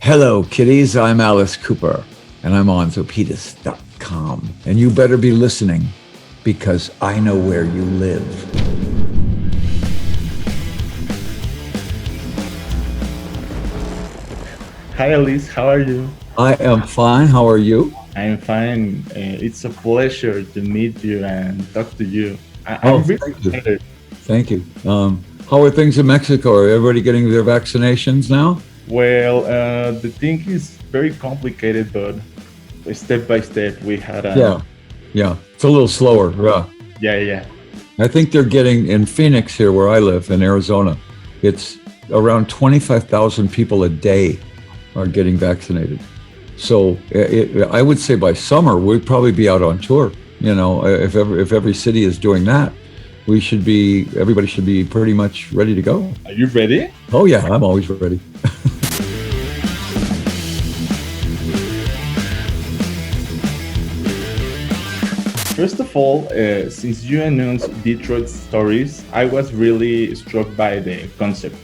Hello, kiddies. I'm Alice Cooper, and I'm on zopetus.com. And you better be listening, because I know where you live. Hi Alice, how are you? I am fine. How are you? I'm fine. It's a pleasure to meet you and talk to you. I'm really Thank you. excited. Thank you. How are things in Mexico? Are everybody getting their vaccinations now? Well, the thing is very complicated, but step by step we had a Yeah. It's a little slower. Yeah. yeah. I think they're getting in Phoenix here, where I live in Arizona. It's around 25,000 people a day are getting vaccinated. So I would say by summer we'd probably be out on tour. You know, if every city is doing that, everybody should be pretty much ready to go. Are you ready? Oh yeah, I'm always ready. First of all, since you announced Detroit Stories, I was really struck by the concept,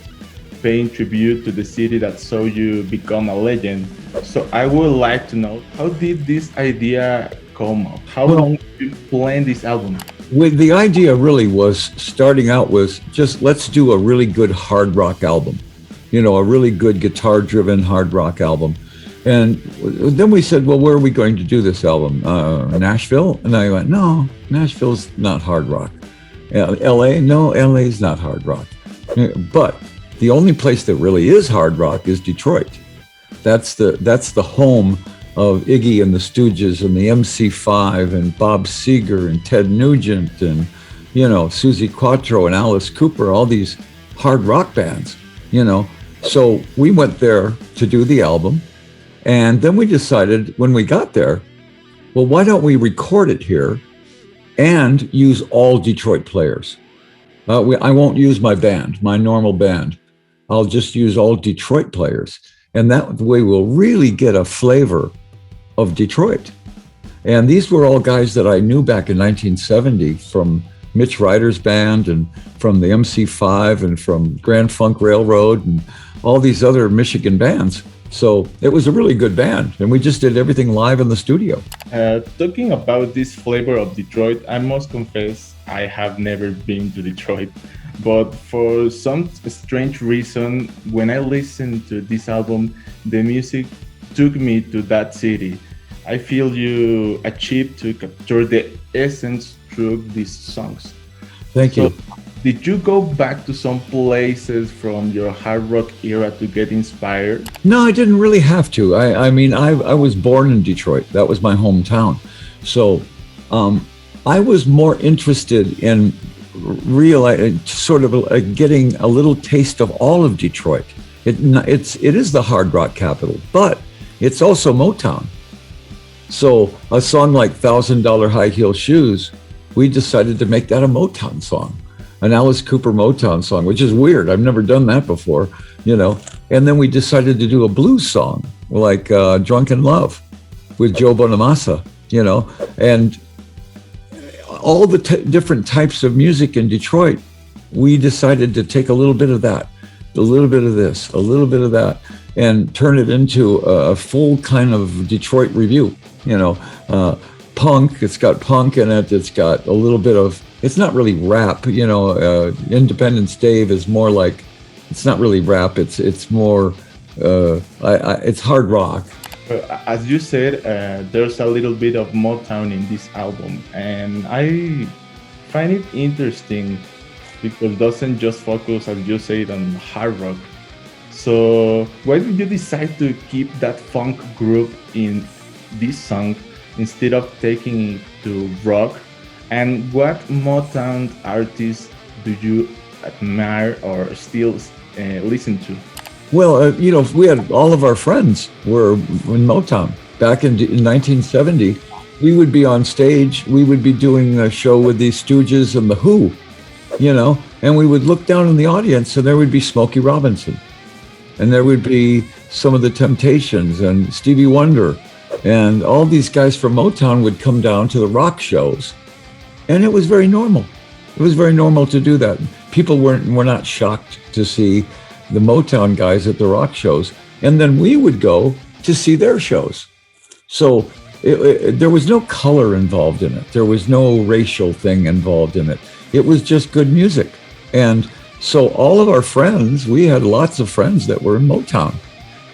paying tribute to the city that saw you become a legend. So I would like to know, how did this idea come up? How long did you plan this album? The idea really was, starting out, was just let's do a really good hard rock album, you know, a really good guitar-driven hard rock album. And then we said, well, where are we going to do this album? Nashville? And I went, no, Nashville's not hard rock. LA? No, LA's not hard rock. But the only place that really is hard rock is Detroit. That's the home of Iggy and the Stooges and the MC5 and Bob Seger and Ted Nugent and, you know, Susie Quatro and Alice Cooper, all these hard rock bands, you know. So we went there to do the album. And then we decided when we got there, well, why don't we record it here and use all Detroit players? I won't use my band, my normal band. I'll just use all Detroit players. And that way we'll really get a flavor of Detroit. And these were all guys that I knew back in 1970 from Mitch Ryder's band and from the MC5 and from Grand Funk Railroad and all these other Michigan bands. So it was a really good band, and we just did everything live in the studio. Talking about this flavor of Detroit, I must confess I have never been to Detroit. But for some strange reason, when I listened to this album, the music took me to that city. I feel you achieved to capture the essence through these songs. Thank you. Did you go back to some places from your hard rock era to get inspired? No, I didn't really have to. I mean, I was born in Detroit. That was my hometown. So I was more interested in getting a little taste of all of Detroit. It is the hard rock capital, but it's also Motown. So a song like $1,000 High Heel Shoes, we decided to make that a Motown song. An Alice Cooper Motown song, which is weird. I've never done that before, you know. And then we decided to do a blues song like Drunken Love with Joe Bonamassa, you know. And all the different types of music in Detroit, we decided to take a little bit of that, a little bit of this, a little bit of that, and turn it into a full kind of Detroit review, you know. Punk, it's got punk in it, it's got a little bit of, it's not really rap, you know. Independence Dave is more like, it's not really rap, it's more, it's hard rock. As you said, there's a little bit of Motown in this album, and I find it interesting because it doesn't just focus, as you said, on hard rock. So why did you decide to keep that funk group in this song instead of taking it to rock? And what Motown artists do you admire or still listen to? Well, you know, we had all of our friends were in Motown. Back in 1970, we would be on stage. We would be doing a show with the Stooges and the Who, you know, and we would look down in the audience and there would be Smokey Robinson. And there would be some of the Temptations and Stevie Wonder. And all these guys from Motown would come down to the rock shows. And it was very normal. It was very normal to do that. People were not shocked to see the Motown guys at the rock shows. and then we would go to see their shows. So there was no color involved in it. There was no racial thing involved in it. It was just good music. And so all of our friends, we had lots of friends that were in Motown.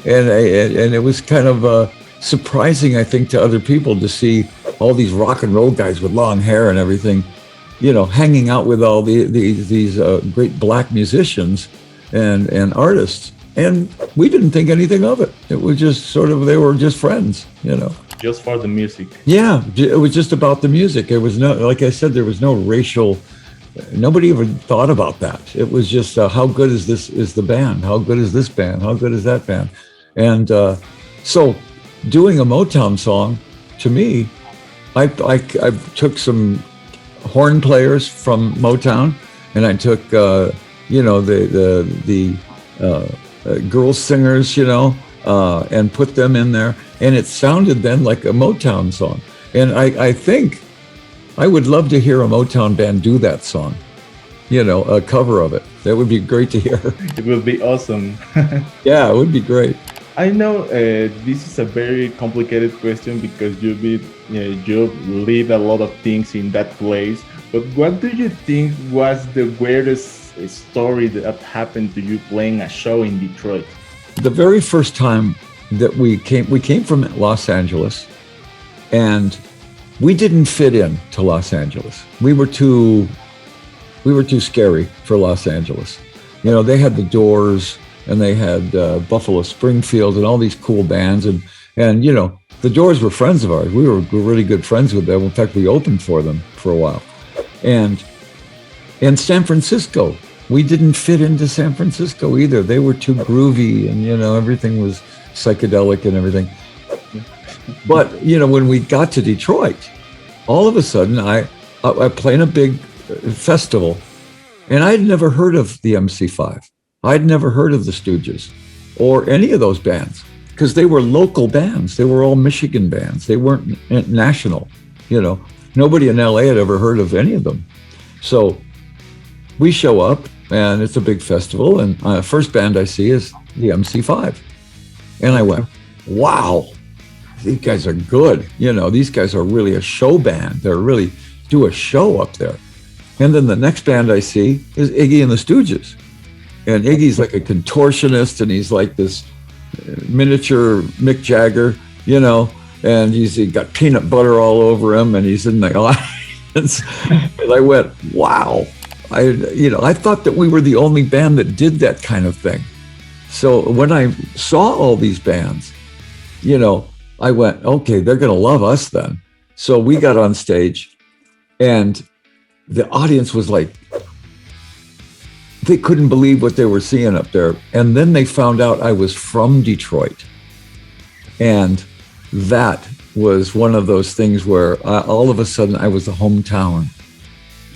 And it was kind of surprising, I think, to other people to see all these rock and roll guys with long hair and everything, you know, hanging out with all these great black musicians and artists. And we didn't think anything of it. It was just sort of, they were just friends, you know. Just for the music. Yeah, it was just about the music. It was no, like I said, there was no racial, nobody even thought about that. It was just, how good is the band? How good is this band? How good is that band? And so doing a Motown song, to me, I took some horn players from Motown, and I took, you know, the girl singers, you know, and put them in there. And it sounded then like a Motown song. And I think I would love to hear a Motown band do that song, you know, a cover of it. That would be great to hear. It would be awesome. Yeah, it would be great. I know this is a very complicated question because you lived a lot of things in that place. But what do you think was the weirdest story that happened to you playing a show in Detroit? The very first time that we came from Los Angeles, and we didn't fit in to Los Angeles. We were too scary for Los Angeles. You know, they had the Doors, and they had Buffalo Springfield and all these cool bands. And you know, the Doors were friends of ours. We were really good friends with them. In fact, we opened for them for a while. And in San Francisco, we didn't fit into San Francisco either. They were too groovy, and, you know, everything was psychedelic and everything. But, you know, when we got to Detroit, all of a sudden I played a big festival, and I'd never heard of the MC5. I'd never heard of the Stooges or any of those bands, because they were local bands. They were all Michigan bands. They weren't national, you know. Nobody in LA had ever heard of any of them. So we show up, and it's a big festival, and first band I see is the MC5. And I went, wow, these guys are good. You know, these guys are really a show band. They're really do a show up there. And then the next band I see is Iggy and the Stooges. And Iggy's like a contortionist, and he's like this miniature Mick Jagger, you know, and he got peanut butter all over him, and he's in the audience. And I went, wow. I thought that we were the only band that did that kind of thing. So when I saw all these bands, you know, I went, okay, they're going to love us then. So we got on stage, and the audience was like, they couldn't believe what they were seeing up there. And then they found out I was from Detroit. And that was one of those things where all of a sudden I was the hometown,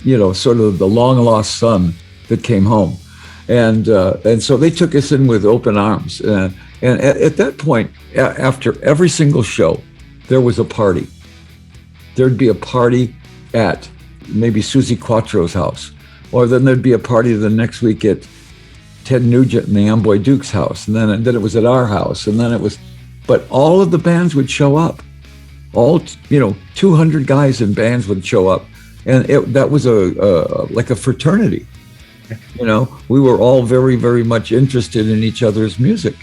you know, sort of the long lost son that came home. And so they took us in with open arms. And at that point, after every single show, there was a party. There'd be a party at maybe Susie Quattro's house. Or then there'd be a party the next week at Ted Nugent and the Amboy Dukes' house. And then it was at our house. And then it was, but all of the bands would show up. All, you know, 200 guys in bands would show up. And that was like a fraternity. You know, we were all very, very much interested in each other's music.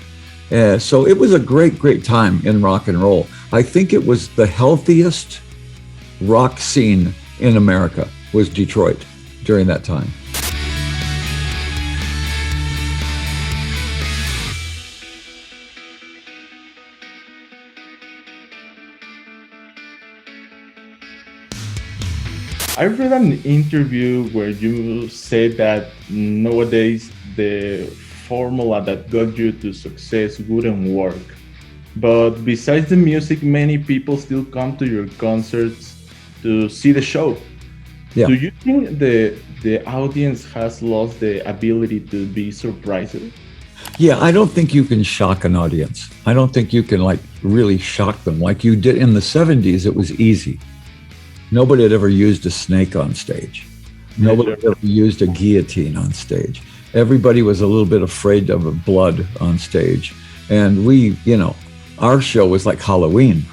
So it was a great, great time in rock and roll. I think it was the healthiest rock scene in America was Detroit during that time. I read an interview where you said that nowadays the formula that got you to success wouldn't work. But besides the music, many people still come to your concerts to see the show. Yeah. Do you think the audience has lost the ability to be surprised? Yeah, I don't think you can shock an audience. I don't think you can like really shock them like you did in the 70s. It was easy. Nobody had ever used a snake on stage. Nobody had ever used a guillotine on stage. Everybody was a little bit afraid of blood on stage. And we, our show was like Halloween,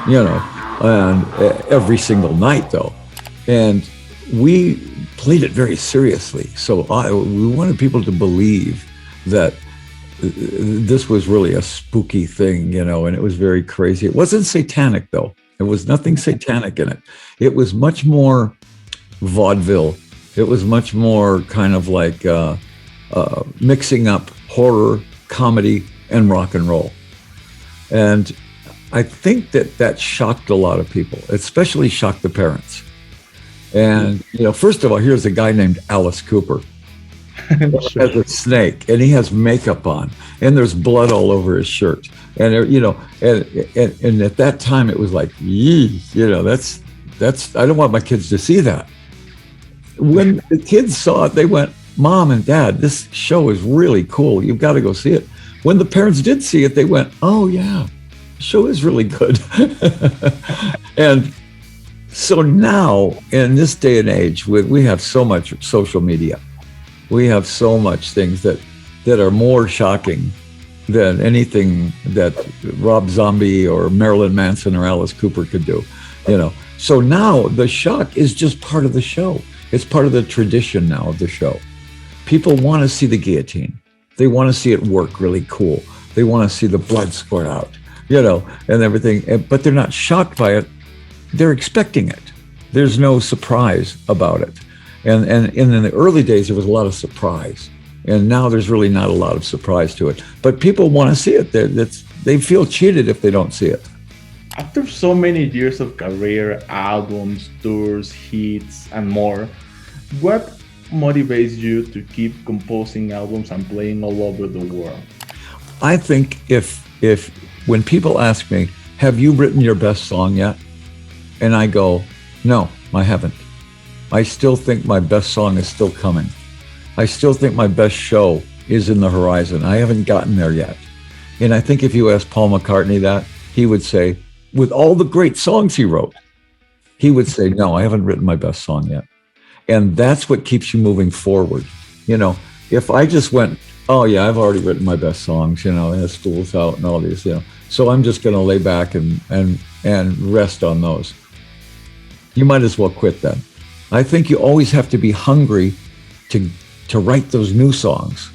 and every single night though. And we played it very seriously. So we wanted people to believe that this was really a spooky thing, and it was very crazy. It wasn't satanic though. There was nothing satanic in it. It was much more vaudeville. It was much more kind of like mixing up horror, comedy, and rock and roll. And I think that shocked a lot of people, especially shocked the parents. And, first of all, here's a guy named Alice Cooper. Sure. Has a snake, and he has makeup on, and there's blood all over his shirt. And, and at that time it was like, yee, that's, I don't want my kids to see that. When the kids saw it, they went, Mom and Dad, this show is really cool. You've got to go see it. When the parents did see it, they went, oh yeah, the show is really good. And so now, in this day and age, we have so much social media. We have so much things that are more shocking than anything that Rob Zombie or Marilyn Manson or Alice Cooper could do. So now the shock is just part of the show. It's part of the tradition now of the show. People want to see the guillotine. They want to see it work really cool. They want to see the blood squirt out, and everything. But they're not shocked by it. They're expecting it. There's no surprise about it. And in the early days, there was a lot of surprise. And now there's really not a lot of surprise to it. But people want to see it. They feel cheated if they don't see it. After so many years of career, albums, tours, hits, and more, what motivates you to keep composing albums and playing all over the world? I think if when people ask me, have you written your best song yet? And I go, no, I haven't. I still think my best song is still coming. I still think my best show is in the horizon. I haven't gotten there yet. And I think if you ask Paul McCartney that, he would say, with all the great songs he wrote, he would say, no, I haven't written my best song yet. And that's what keeps you moving forward. If I just went, oh yeah, I've already written my best songs, and the school's out and all these, so I'm just going to lay back and rest on those. You might as well quit then. I think you always have to be hungry to write those new songs,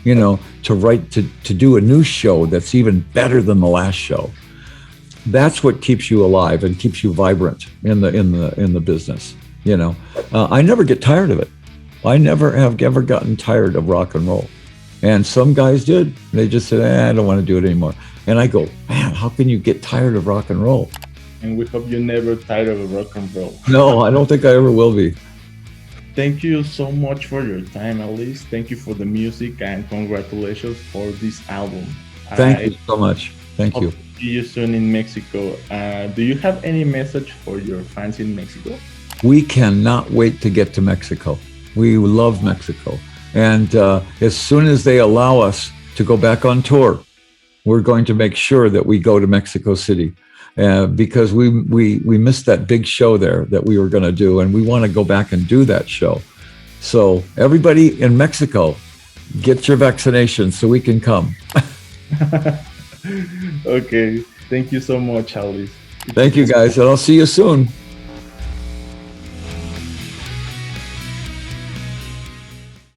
to write, to do a new show that's even better than the last show. That's what keeps you alive and keeps you vibrant in the business. I never get tired of it. I never have ever gotten tired of rock and roll. And some guys did. They just said, I don't want to do it anymore. And I go, man, how can you get tired of rock and roll? And we hope you're never tired of rock and roll. No, I don't think I ever will be. Thank you so much for your time, Alice. Thank you for the music, and congratulations for this album. Thank you so much. Thank you. See you soon in Mexico. Do you have any message for your fans in Mexico? We cannot wait to get to Mexico. We love Mexico. And as soon as they allow us to go back on tour, we're going to make sure that we go to Mexico City. Because we missed that big show there that we were going to do, and we want to go back and do that show. So everybody in Mexico, get your vaccination so we can come. Okay. Thank you so much, Alice. Thank you, guys, and I'll see you soon.